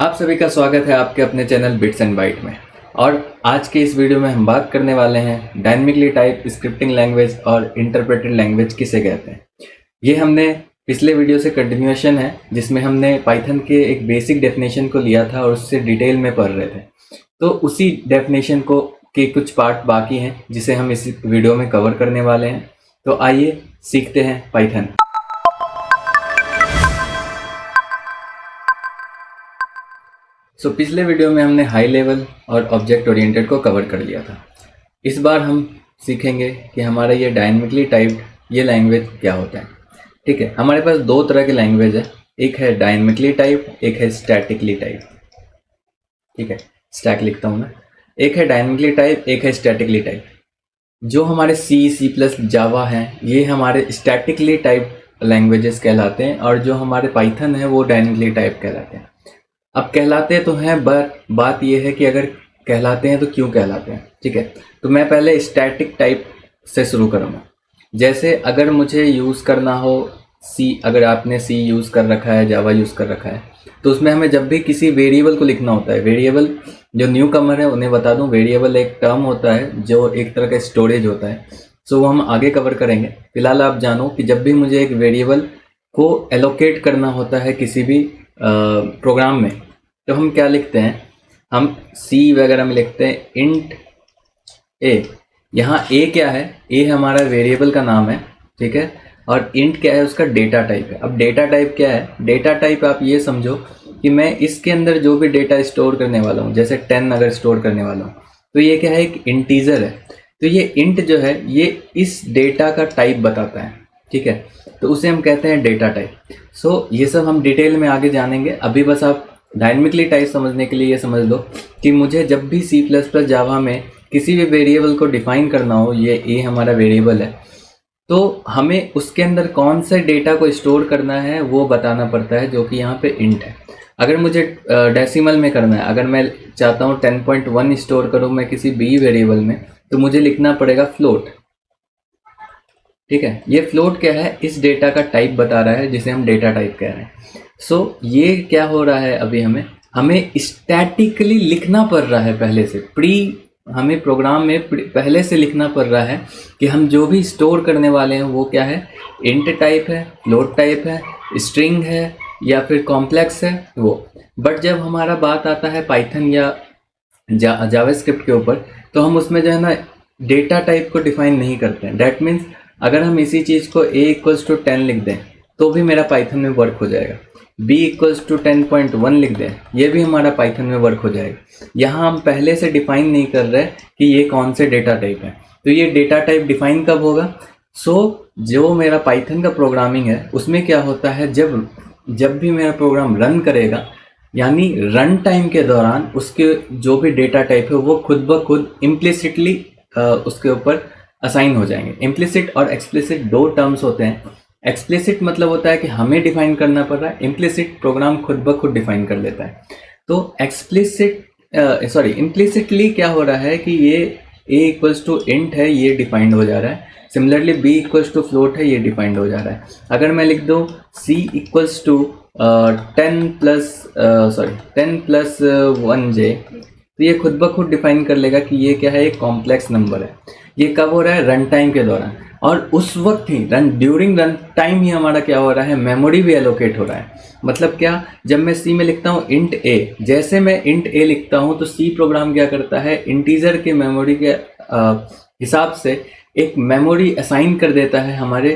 आप सभी का स्वागत है आपके अपने चैनल बिट्स एंड बाइट में। और आज के इस वीडियो में हम बात करने वाले हैं डायनेमिकली टाइप स्क्रिप्टिंग लैंग्वेज और इंटरप्रेटेड लैंग्वेज किसे कहते हैं। ये हमने पिछले वीडियो से कंटिन्यूएशन है जिसमें हमने पाइथन के एक बेसिक डेफिनेशन को लिया था और उससे डिटेल में पढ़ रहे थे। तो उसी डेफिनेशन को के कुछ पार्ट बाकी हैं जिसे हम इस वीडियो में कवर करने वाले हैं। तो आइए सीखते हैं पाइथन। पिछले वीडियो में हमने हाई लेवल और ऑब्जेक्ट ओरिएंटेड को कवर कर लिया था। इस बार हम सीखेंगे कि हमारा ये डायनेमिकली टाइप्ड ये लैंग्वेज क्या होता है। ठीक है, हमारे पास दो तरह के लैंग्वेज है, एक है डायनेमिकली टाइप्ड, एक है स्टैटिकली टाइप्ड। ठीक है, स्टैक लिखता हूँ मैं। एक है डायनेमिकली टाइप, एक है स्टैटिकली टाइप। जो हमारे सी प्लस जावा हैं ये हमारे स्टैटिकली टाइप लैंग्वेजेस कहलाते हैं और जो हमारे पाइथन है वो डायनेमिकली टाइप कहलाते हैं। अब कहलाते तो हैं, बात ये है कि अगर कहलाते हैं तो क्यों कहलाते हैं। ठीक है, तो मैं पहले स्टैटिक टाइप से शुरू करूँगा। जैसे अगर मुझे यूज़ करना हो सी, अगर आपने सी यूज़ कर रखा है, जावा यूज़ कर रखा है, तो उसमें हमें जब भी किसी वेरिएबल को लिखना होता है, वेरिएबल जो न्यू कमर है उन्हें बता दूं, वेरिएबल एक टर्म होता है जो एक तरह का स्टोरेज होता है। सो वो हम आगे कवर करेंगे। फिलहाल आप जानो कि जब भी मुझे एक वेरिएबल को एलोकेट करना होता है किसी भी प्रोग्राम में, तो हम क्या लिखते हैं, हम सी वगैरह में लिखते हैं इंट ए। यहाँ ए क्या है, ए हमारा वेरिएबल का नाम है। ठीक है, और इंट क्या है, उसका डेटा टाइप है। अब डेटा टाइप क्या है, डेटा टाइप आप ये समझो कि मैं इसके अंदर जो भी डेटा स्टोर करने वाला हूँ, जैसे 10 अगर स्टोर करने वाला हूँ, तो ये क्या है, एक इंटीजर है। तो ये इंट जो है ये इस डेटा का टाइप बताता है। ठीक है, तो उसे हम कहते हैं डेटा टाइप। सो ये सब हम डिटेल में आगे जानेंगे। अभी बस आप डायनेमिकली टाइप समझने के लिए ये समझ लो कि मुझे जब भी सी प्लस प्लस जावा में किसी भी वेरिएबल को डिफाइन करना हो, ये ए हमारा वेरिएबल है, तो हमें उसके अंदर कौन से डेटा को स्टोर करना है वो बताना पड़ता है, जो कि यहाँ पे इंट है। अगर मुझे डेसिमल में करना है, अगर मैं चाहता हूँ 10.1 स्टोर करूँ मैं किसी बी वेरिएबल में, तो मुझे लिखना पड़ेगा फ्लोट। ठीक है, ये फ्लोट क्या है, इस डेटा का टाइप बता रहा है जिसे हम डेटा टाइप कह रहे हैं। सो ये क्या हो रहा है, अभी हमें स्टैटिकली लिखना पड़ रहा है पहले से, हमें प्रोग्राम में पहले से लिखना पड़ रहा है कि हम जो भी स्टोर करने वाले हैं वो क्या है, इंट टाइप है, फ्लोट टाइप है, स्ट्रिंग है या फिर कॉम्प्लेक्स है वो। बट जब हमारा बात आता है पाइथन या जावास्क्रिप्ट के ऊपर, तो हम उसमें जो है ना डेटा टाइप को डिफाइन नहीं करते हैं। डैट मीन्स अगर हम इसी चीज़ को a = 10 लिख दें तो भी मेरा पाइथन में वर्क हो जाएगा, b = 10.1 लिख दें, ये भी हमारा पाइथन में वर्क हो जाएगा। यहाँ हम पहले से डिफाइन नहीं कर रहे कि ये कौन से डेटा टाइप है। तो ये डेटा टाइप डिफाइन कब होगा, जो मेरा पाइथन का प्रोग्रामिंग है उसमें क्या होता है, जब भी मेरा प्रोग्राम रन करेगा, यानी रन टाइम के दौरान उसके जो भी डेटा टाइप है वो खुद ब खुद इम्प्लिसिटली उसके ऊपर असाइन हो जाएंगे। इम्प्लिसिट और एक्सप्लिसिट दो टर्म्स होते हैं। एक्सप्लिसिट मतलब होता है कि हमें डिफाइन करना पड़ रहा है, इम्प्लिसिट प्रोग्राम खुद ब खुद डिफाइन कर लेता है। तो इम्प्लिसिटली क्या हो रहा है कि ये a = int है, ये डिफाइंड हो जा रहा है। सिमिलरली b = फ्लोट है, ये डिफाइंड हो जा रहा है। अगर मैं लिख दूँ c = 10 + 1j, तो ये खुद ब खुद डिफाइन कर लेगा कि ये क्या है, एक कॉम्प्लेक्स नंबर है। ये कब हो रहा है, रन टाइम के दौरान। और उस वक्त ही ड्यूरिंग रन टाइम ही हमारा क्या हो रहा है, मेमोरी भी एलोकेट हो रहा है। मतलब क्या, जब मैं सी में लिखता हूँ इंट a, जैसे मैं इंट a लिखता हूँ तो सी प्रोग्राम क्या करता है, इंटीजर के मेमोरी के हिसाब से एक मेमोरी असाइन कर देता है हमारे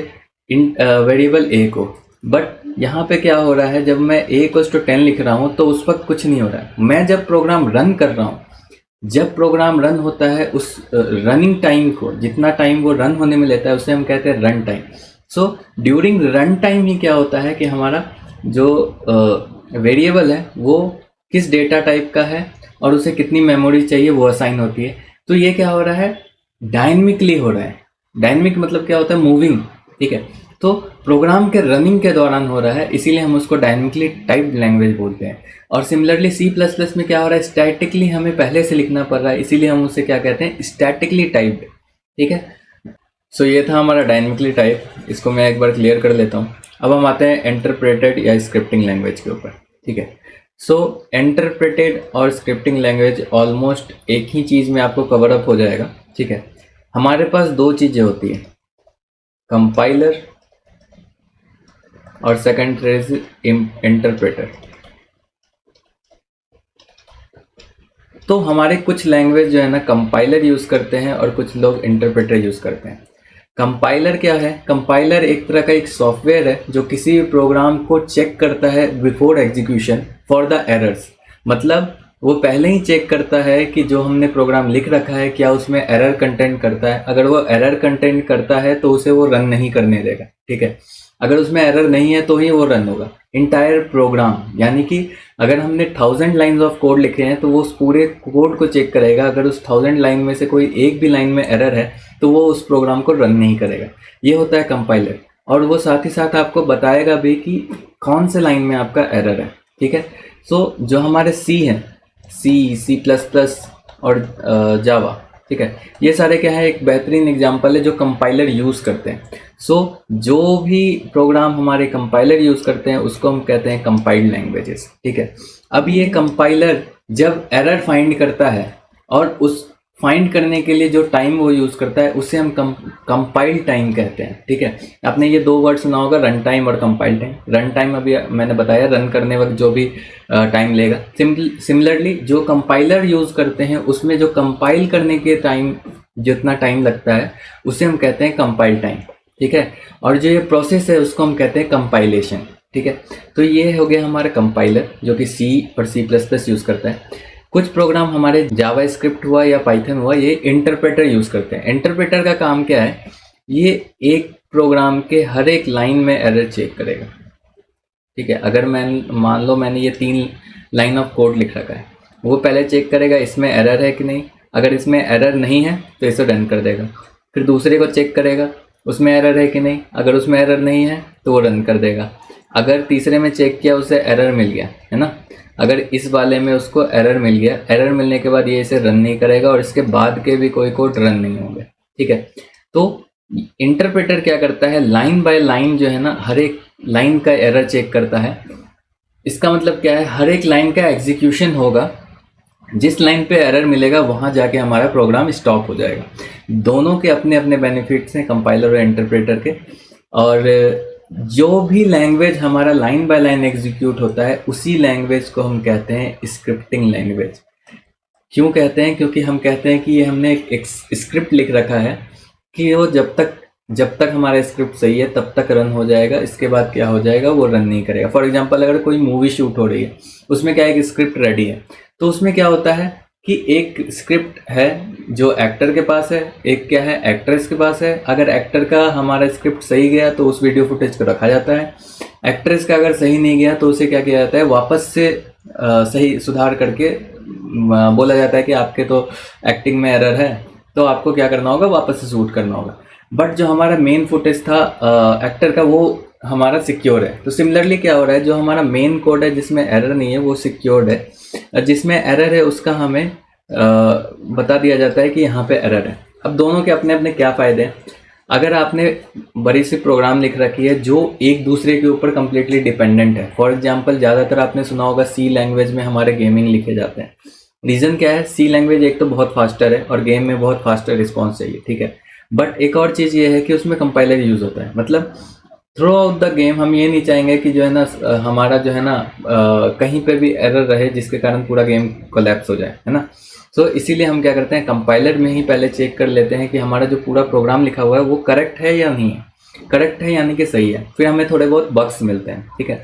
वेरिएबल a को। बट यहाँ पे क्या हो रहा है, जब मैं a = 10 लिख रहा हूँ तो उस वक्त कुछ नहीं हो रहा है। मैं जब प्रोग्राम रन कर रहा हूँ, जब प्रोग्राम रन होता है, उस रनिंग टाइम को, जितना टाइम वो रन होने में लेता है उसे हम कहते हैं run time. So during run time ही क्या होता है कि हमारा जो वेरिएबल है वो किस डेटा टाइप का है और उसे कितनी मेमोरी चाहिए वो असाइन होती है। तो ये क्या हो रहा है, डायनेमिकली हो रहा है। डायनेमिक मतलब क्या होता है, मूविंग। ठीक है, तो प्रोग्राम के रनिंग के दौरान हो रहा है, इसीलिए हम उसको डायनेमिकली टाइप्ड लैंग्वेज बोलते हैं। और सिमिलरली सी प्लस प्लस में क्या हो रहा है, स्टैटिकली हमें पहले से लिखना पड़ रहा है, इसीलिए हम उसे क्या कहते हैं, स्टैटिकली टाइप्ड। ठीक है, सो ये था हमारा डायनेमिकली टाइप। इसको मैं एक बार क्लियर कर लेता हूँ। अब हम आते हैं इंटरप्रेटेड या स्क्रिप्टिंग लैंग्वेज के ऊपर। ठीक है, सो इंटरप्रेटेड और स्क्रिप्टिंग लैंग्वेज ऑलमोस्ट एक ही चीज़ में आपको कवर अप हो जाएगा, ठीक है। हमारे पास दो चीज़ें होती है, कंपाइलर और सेकंड इज इंटरप्रेटर। तो हमारे कुछ लैंग्वेज जो है ना कंपाइलर यूज़ करते हैं और कुछ लोग इंटरप्रेटर यूज़ करते हैं। कंपाइलर क्या है? कंपाइलर एक तरह का एक सॉफ्टवेयर है जो किसी भी प्रोग्राम को चेक करता है before execution for the errors. मतलब वो पहले ही चेक करता है कि जो हमने प्रोग्राम लिख रखा है क्या उसमें एरर कंटेंट करता है। अगर वो एरर कंटेंट करता है तो उसे वो रन नहीं करने देगा, ठीक है। अगर उसमें एरर नहीं है तो ही वो रन होगा इंटायर प्रोग्राम। यानी कि अगर हमने 1000 लाइन्स ऑफ कोड लिखे हैं तो वो उस पूरे कोड को चेक करेगा। अगर उस 1000 लाइन में से कोई एक भी लाइन में एरर है तो वो उस प्रोग्राम को रन नहीं करेगा। ये होता है कंपाइलर। और वो साथ ही साथ आपको बताएगा भी कि कौन से लाइन में आपका एरर है, ठीक है। सो जो हमारे सी हैं, सी प्लस प्लस और जावा, ठीक है, ये सारे क्या है, एक बेहतरीन एग्जांपल है जो कंपाइलर यूज़ करते हैं। सो जो भी प्रोग्राम हमारे कंपाइलर यूज़ करते हैं उसको हम कहते हैं कंपाइल्ड लैंग्वेजेस, ठीक है। अब ये कंपाइलर जब एरर फाइंड करता है और उस फाइंड करने के लिए जो टाइम वो यूज़ करता है उसे हम कंपाइल टाइम कहते हैं, ठीक है। आपने ये दो वर्ड सुना होगा, रन टाइम और कंपाइल टाइम। रन टाइम अभी मैंने बताया, रन करने वक्त जो भी टाइम लेगा। सिमिलरली जो कंपाइलर यूज़ करते हैं उसमें जो कंपाइल करने के टाइम जितना टाइम लगता है उसे हम कहते हैं कंपाइल टाइम, ठीक है। और जो ये प्रोसेस है उसको हम कहते हैं कंपाइलेशन, ठीक है। तो ये हो गया हमारा कंपाइलर जो कि सी और सी प्लस प्लस यूज़ करता है। कुछ प्रोग्राम हमारे जावा स्क्रिप्ट हुआ या पाइथन हुआ, ये इंटरप्रेटर यूज़ करते हैं। इंटरप्रेटर का काम क्या है? ये एक प्रोग्राम के हर एक लाइन में एरर चेक करेगा, ठीक है। अगर मैं मान लो मैंने ये 3 लाइन ऑफ कोड लिख रखा है, वो पहले चेक करेगा इसमें एरर है कि नहीं। अगर इसमें एरर नहीं है तो इसे रन कर देगा। फिर दूसरे को चेक करेगा उसमें एरर है कि नहीं। अगर उसमें एरर नहीं है तो वो रन कर देगा। अगर तीसरे में चेक किया उसे एरर मिल गया, है ना, अगर इस वाले में उसको एरर मिल गया, एरर मिलने के बाद ये इसे रन नहीं करेगा और इसके बाद के भी कोई कोड रन नहीं होंगे, ठीक है। तो इंटरप्रेटर क्या करता है, लाइन बाय लाइन जो है ना, हर एक लाइन का एरर चेक करता है। इसका मतलब क्या है, हर एक लाइन का एग्जीक्यूशन होगा, जिस लाइन पे एरर मिलेगा वहां जाके हमारा प्रोग्राम स्टॉप हो जाएगा। दोनों के अपने अपने बेनिफिट्स हैं, कंपाइलर और इंटरप्रेटर के। और जो भी लैंग्वेज हमारा लाइन बाय लाइन एग्जीक्यूट होता है उसी लैंग्वेज को हम कहते हैं स्क्रिप्टिंग लैंग्वेज। क्यों कहते हैं? क्योंकि हम कहते हैं कि ये हमने एक स्क्रिप्ट लिख रखा है कि वो जब तक हमारा स्क्रिप्ट सही है तब तक रन हो जाएगा, इसके बाद क्या हो जाएगा, वो रन नहीं करेगा। फॉर एग्जांपल अगर कोई मूवी शूट हो रही है, उसमें क्या एक स्क्रिप्ट रेडी है, तो उसमें क्या होता है कि एक स्क्रिप्ट है जो एक्टर के पास है, एक क्या है एक्ट्रेस के पास है। अगर एक्टर का हमारा स्क्रिप्ट सही गया तो उस वीडियो फुटेज को रखा जाता है। एक्ट्रेस का अगर सही नहीं गया तो उसे क्या किया जाता है, वापस से सही सुधार करके बोला जाता है कि आपके तो एक्टिंग में एरर है, तो आपको क्या करना होगा, वापस से शूट करना होगा। बट जो हमारा मेन फुटेज था एक्टर का, वो हमारा सिक्योर है। तो सिमिलरली क्या हो रहा है, जो हमारा मेन कोड है जिसमें एरर नहीं है वो सिक्योर्ड है, जिसमें एरर है उसका हमें बता दिया जाता है कि यहाँ पे एरर है। अब दोनों के अपने अपने क्या फ़ायदे हैं। अगर आपने बड़ी सी प्रोग्राम लिख रखी है जो एक दूसरे के ऊपर कम्प्लीटली डिपेंडेंट है, फॉर एग्जांपल ज़्यादातर आपने सुना होगा सी लैंग्वेज में हमारे गेमिंग लिखे जाते हैं। रीज़न क्या है, सी लैंग्वेज एक तो बहुत फास्टर है और गेम में बहुत फास्टर रिस्पॉन्स चाहिए, ठीक है। बट एक और चीज़ ये है कि उसमें कंपाइलर यूज़ होता है। मतलब थ्रू आउट द गेम हम ये नहीं चाहेंगे कि जो है ना हमारा जो है ना कहीं पे भी एरर रहे जिसके कारण पूरा गेम कोलैप्स हो जाए, है ना। सो इसीलिए हम क्या करते हैं, कंपाइलर में ही पहले चेक कर लेते हैं कि हमारा जो पूरा प्रोग्राम लिखा हुआ है वो करेक्ट है या नहीं है। करेक्ट है यानी कि सही है, फिर हमें थोड़े बहुत बग्स मिलते हैं, ठीक है।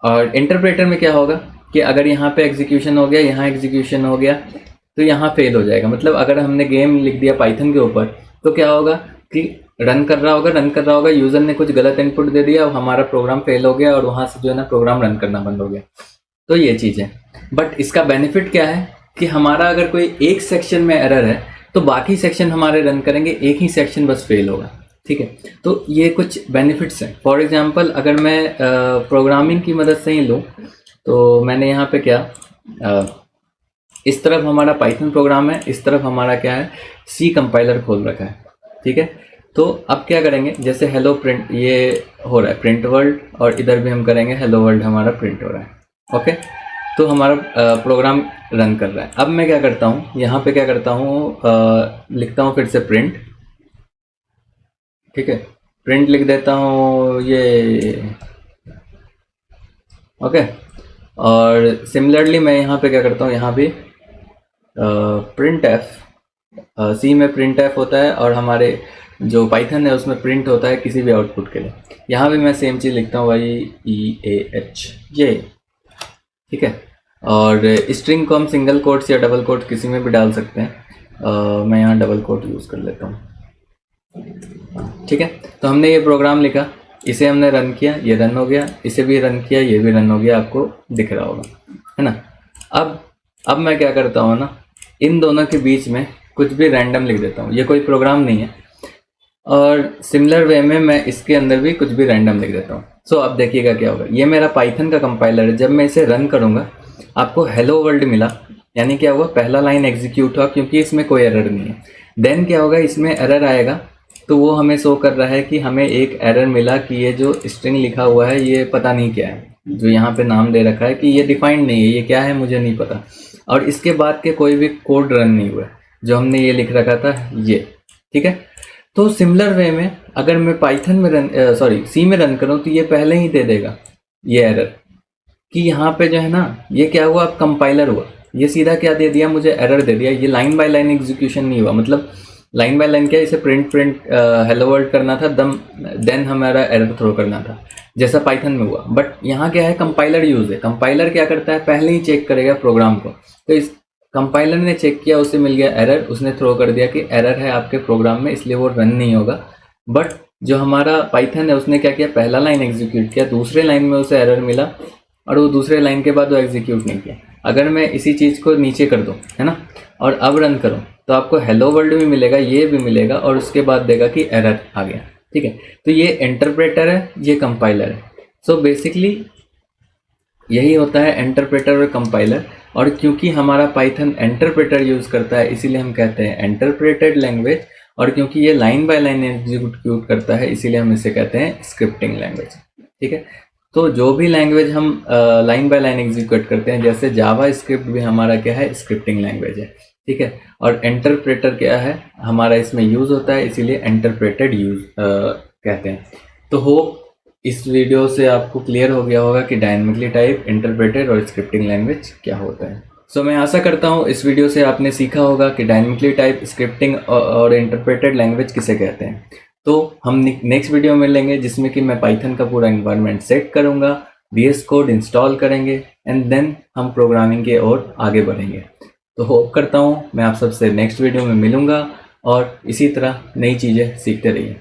और इंटरप्रेटर में क्या होगा कि अगर यहाँ पे एग्जीक्यूशन हो गया, यहाँ एग्जीक्यूशन हो गया, तो यहाँ फेल हो जाएगा। मतलब अगर हमने गेम लिख दिया पाइथन के ऊपर तो क्या होगा कि रन कर रहा होगा, यूज़र ने कुछ गलत इनपुट दे दिया और हमारा प्रोग्राम फेल हो गया और वहाँ से जो है ना प्रोग्राम रन करना बंद हो गया। तो ये चीज़ है। बट इसका बेनिफिट क्या है कि हमारा अगर कोई एक सेक्शन में एरर है तो बाकी सेक्शन हमारे रन करेंगे, एक ही सेक्शन बस फेल होगा, ठीक है। तो ये कुछ बेनिफिट्स हैं। फॉर एग्जांपल अगर मैं प्रोग्रामिंग की मदद से ही लूँ तो मैंने यहाँ पे क्या इस तरफ हमारा पाइथन प्रोग्राम है, इस तरफ हमारा क्या है, सी कंपाइलर खोल रखा है, ठीक है। तो अब क्या करेंगे, जैसे हेलो प्रिंट ये हो रहा है प्रिंट वर्ल्ड, और इधर भी हम करेंगे हेलो वर्ल्ड, हमारा प्रिंट हो रहा है, ओके। तो हमारा प्रोग्राम रन कर रहा है। अब मैं क्या करता हूँ, यहाँ पे क्या करता हूँ, लिखता हूँ फिर से प्रिंट, ठीक है, प्रिंट लिख देता हूँ ये, ओके। और सिमिलरली मैं यहाँ पे क्या करता हूँ, यहाँ भी प्रिंट एफ, सी में प्रिंट एफ होता है और हमारे जो पाइथन है उसमें प्रिंट होता है किसी भी आउटपुट के लिए। यहाँ भी मैं सेम चीज़ लिखता हूँ, YEAH ये, ठीक है। और स्ट्रिंग को हम सिंगल कोट्स या डबल कोट किसी में भी डाल सकते हैं। मैं यहाँ डबल कोट यूज़ कर लेता हूँ, ठीक है। तो हमने ये प्रोग्राम लिखा, इसे हमने रन किया, ये रन हो गया, इसे भी रन किया, ये भी रन हो गया, आपको दिख रहा होगा, है ना। अब मैं क्या करता हूँ ना, इन दोनों के बीच में कुछ भी रैंडम लिख देता हूँ। ये कोई प्रोग्राम नहीं है, और सिमिलर वे में मैं इसके अंदर भी कुछ भी रैंडम लिख देता हूँ। सो अब देखिएगा क्या होगा, ये मेरा पाइथन का कंपाइलर है। जब मैं इसे रन करूँगा आपको हेलो वर्ल्ड मिला, यानी क्या हुआ, पहला लाइन एग्जीक्यूट हुआ क्योंकि इसमें कोई एरर नहीं है। देन क्या होगा, इसमें एरर आएगा तो वो हमें शो कर रहा है कि हमें एक एरर मिला कि ये जो स्ट्रिंग लिखा हुआ है ये पता नहीं क्या है, जो यहाँ पे नाम दे रखा है कि ये डिफाइंड नहीं है, ये क्या है मुझे नहीं पता। और इसके बाद के कोई भी कोड रन नहीं हुआ, जो हमने ये लिख रखा था ये, ठीक है। तो सिमिलर वे में अगर मैं पाइथन में सी में रन करूँ तो ये पहले ही दे देगा ये एरर कि यहाँ पे जो है ना, ये क्या हुआ, अब कंपाइलर हुआ, ये सीधा क्या दे दिया, मुझे एरर दे दिया। ये लाइन बाय लाइन एग्जीक्यूशन नहीं हुआ, मतलब लाइन बाय लाइन क्या, इसे प्रिंट हेलो वर्ल्ड करना था, देन हमारा एरर थ्रो करना था जैसा पाइथन में हुआ। बट यहाँ क्या है, कंपाइलर यूज है। कंपाइलर क्या करता है, पहले ही चेक करेगा प्रोग्राम को। तो इस कंपाइलर ने चेक किया, उसे मिल गया एरर, उसने थ्रो कर दिया कि एरर है आपके प्रोग्राम में, इसलिए वो रन नहीं होगा। बट जो हमारा पाइथन है उसने क्या किया, पहला लाइन एग्जीक्यूट किया, दूसरे लाइन में उसे एरर मिला और वो दूसरे लाइन के बाद वो एग्जीक्यूट नहीं किया। अगर मैं इसी चीज़ को नीचे कर दूँ, है ना, और अब रन करूँ तो आपको हेलो वर्ल्ड भी मिलेगा, ये भी मिलेगा, और उसके बाद देगा कि एरर आ गया, ठीक है। तो ये इंटरप्रेटर है, ये कंपाइलर है। सो बेसिकली यही होता है इंटरप्रेटर और कंपाइलर। और क्योंकि हमारा पाइथन इंटरप्रेटर यूज़ करता है इसीलिए हम कहते हैं इंटरप्रेटेड लैंग्वेज, और क्योंकि ये लाइन बाय लाइन एग्जीक्यूट करता है इसीलिए हम इसे कहते हैं स्क्रिप्टिंग लैंग्वेज, ठीक है। तो जो भी लैंग्वेज हम लाइन बाय लाइन एग्जीक्यूट करते हैं, जैसे जावा स्क्रिप्ट भी हमारा क्या है, स्क्रिप्टिंग लैंग्वेज है, ठीक है। और इंटरप्रेटर क्या है, हमारा इसमें यूज़ होता है इसीलिए इंटरप्रेटेड यूज कहते हैं। तो होप इस वीडियो से आपको क्लियर हो गया होगा कि डायनेमिकली टाइप, इंटरप्रेटेड और स्क्रिप्टिंग लैंग्वेज क्या होता है। सो मैं आशा करता हूँ इस वीडियो से आपने सीखा होगा कि डायनेमिकली टाइप, स्क्रिप्टिंग और इंटरप्रेटेड लैंग्वेज किसे कहते हैं। तो हम नेक्स्ट वीडियो में मिलेंगे जिसमें कि मैं पाइथन का पूरा इन्वायरमेंट सेट करूँगा, VS कोड इंस्टॉल करेंगे, एंड देन हम प्रोग्रामिंग के ओर आगे बढ़ेंगे। तो होप करता हूँ मैं आप सबसे नेक्स्ट वीडियो में मिलूँगा और इसी तरह नई चीज़ें सीखते रहिए।